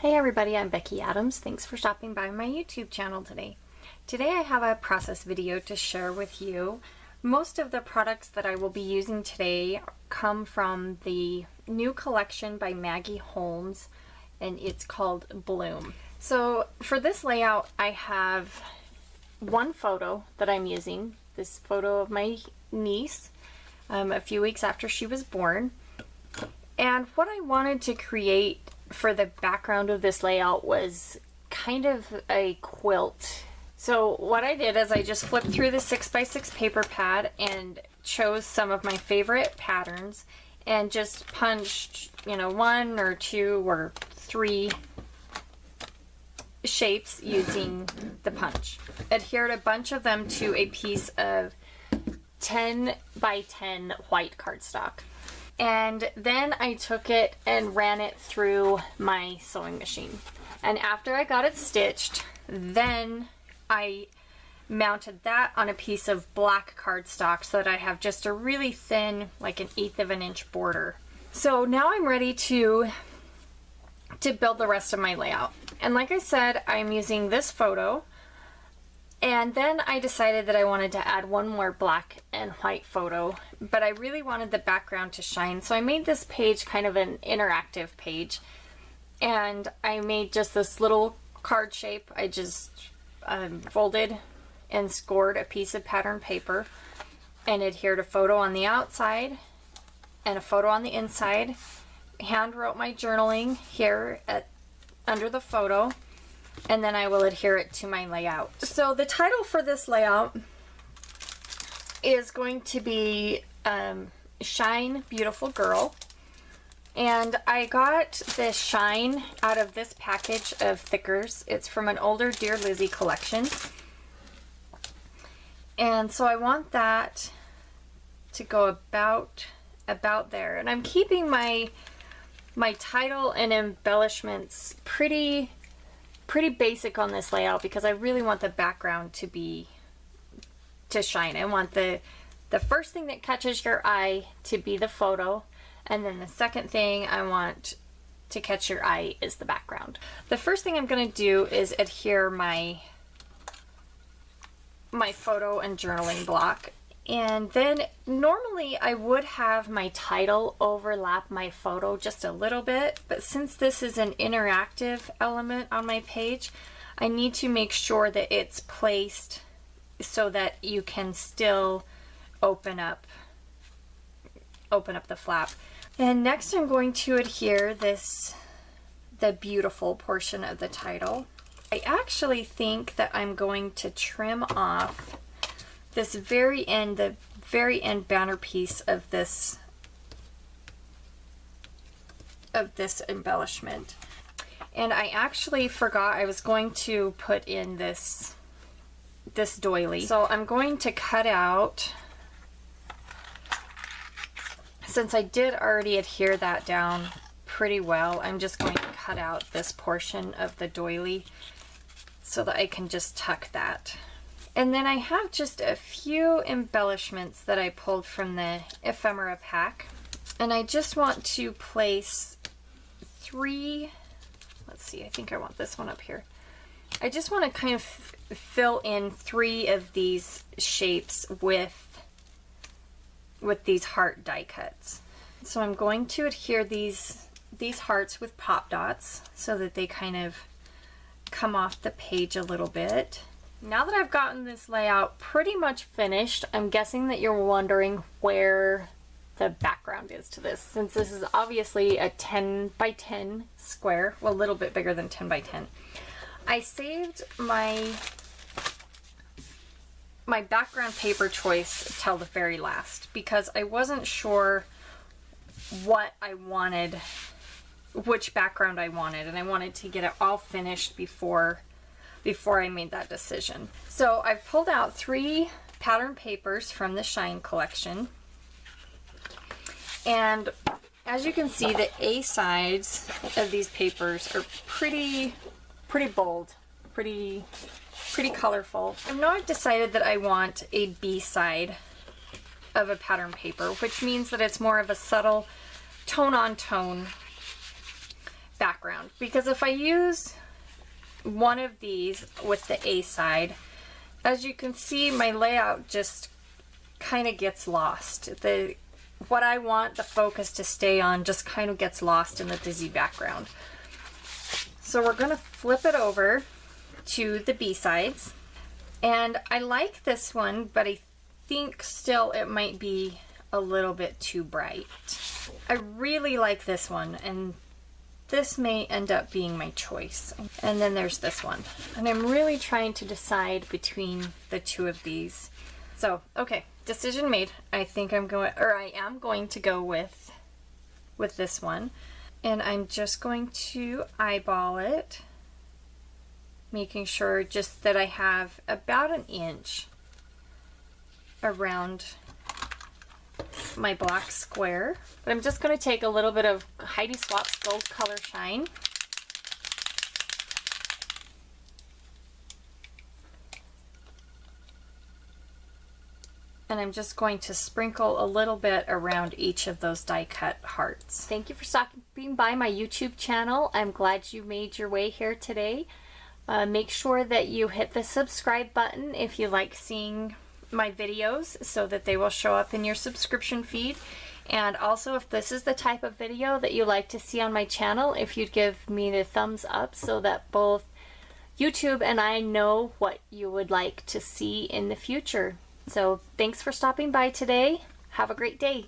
Hey everybody, I'm Becky Adams. Thanks for stopping by my YouTube channel today. Today I have a process video to share with you. Most of the products that I will be using today come from the new collection by Maggie Holmes, and it's called Bloom. So for this layout I have one photo that I'm using, this photo of my niece a few weeks after she was born. And what I wanted to create for the background of this layout was kind of a quilt. So what I did is I just flipped through the 6x6 paper pad and chose some of my favorite patterns and just punched, one or two or three shapes using the punch. Adhered a bunch of them to a piece of 10 by 10 white cardstock. And then I took it and ran it through my sewing machine. And after I got it stitched, then I mounted that on a piece of black cardstock so that I have just a really thin, like an 1/8 of an inch border. So now I'm ready to build the rest of my layout. And like I said, I'm using this photo. And then I decided that I wanted to add one more black and white photo, but I really wanted the background to shine. So I made this page kind of an interactive page, and I made just this little card shape. I just folded and scored a piece of pattern paper and adhered a photo on the outside and a photo on the inside. Hand wrote my journaling here under the photo, and then I will adhere it to my layout. So the title for this layout is going to be Shine Beautiful Girl. And I got the shine out of this package of thickers. It's from an older Dear Lizzie collection. And so I want that to go about there. And I'm keeping my title and embellishments pretty basic on this layout because I really want the background to shine. I want the first thing that catches your eye to be the photo, and then the second thing I want to catch your eye is the background. The first thing I'm going to do is adhere my photo and journaling block. And then normally I would have my title overlap my photo just a little bit, but since this is an interactive element on my page, I need to make sure that it's placed so that you can still open up the flap. And next I'm going to adhere the beautiful portion of the title. I actually think that I'm going to trim off this the very end banner piece of this embellishment. And I actually forgot I was going to put in this doily. So I'm going to cut out, since I did already adhere that down pretty well, I'm just going to cut out this portion of the doily so that I can just tuck that. And then I have just a few embellishments that I pulled from the ephemera pack. And I just want to place three, let's see, I think I want this one up here. I just want to kind of fill in three of these shapes with these heart die cuts. So I'm going to adhere these hearts with pop dots so that they kind of come off the page a little bit. Now that I've gotten this layout pretty much finished, I'm guessing that you're wondering where the background is to this. Since this is obviously a 10 by 10 square, well, a little bit bigger than 10 by 10. I saved my background paper choice till the very last because I wasn't sure what I wanted, which background I wanted, and I wanted to get it all finished before I made that decision. So I've pulled out 3 pattern papers from the Shine collection, and as you can see, the A sides of these papers are pretty bold, pretty colorful. And now I've decided that I want a B side of a pattern paper, which means that it's more of a subtle tone on tone background, because if I use one of these with the A side, as you can see, my layout just kind of gets lost. What I want the focus to stay on just kind of gets lost in the busy background. So we're going to flip it over to the B sides, and I like this one, but I think still it might be a little bit too bright. I really like this one, and this may end up being my choice. And then there's this one, and I'm really trying to decide between the two of these. So, okay, decision made. I am going to go with this one, and I'm just going to eyeball it, making sure just that I have about an inch around my black square. But I'm just going to take a little bit of Heidi Swapp's Gold Color Shine, and I'm just going to sprinkle a little bit around each of those die cut hearts. Thank you for stopping by my YouTube channel. I'm glad you made your way here today. Make sure that you hit the subscribe button if you like seeing my videos, so that they will show up in your subscription feed. And also, if this is the type of video that you like to see on my channel, if you'd give me the thumbs up so that both YouTube and I know what you would like to see in the future. So thanks for stopping by today. Have a great day.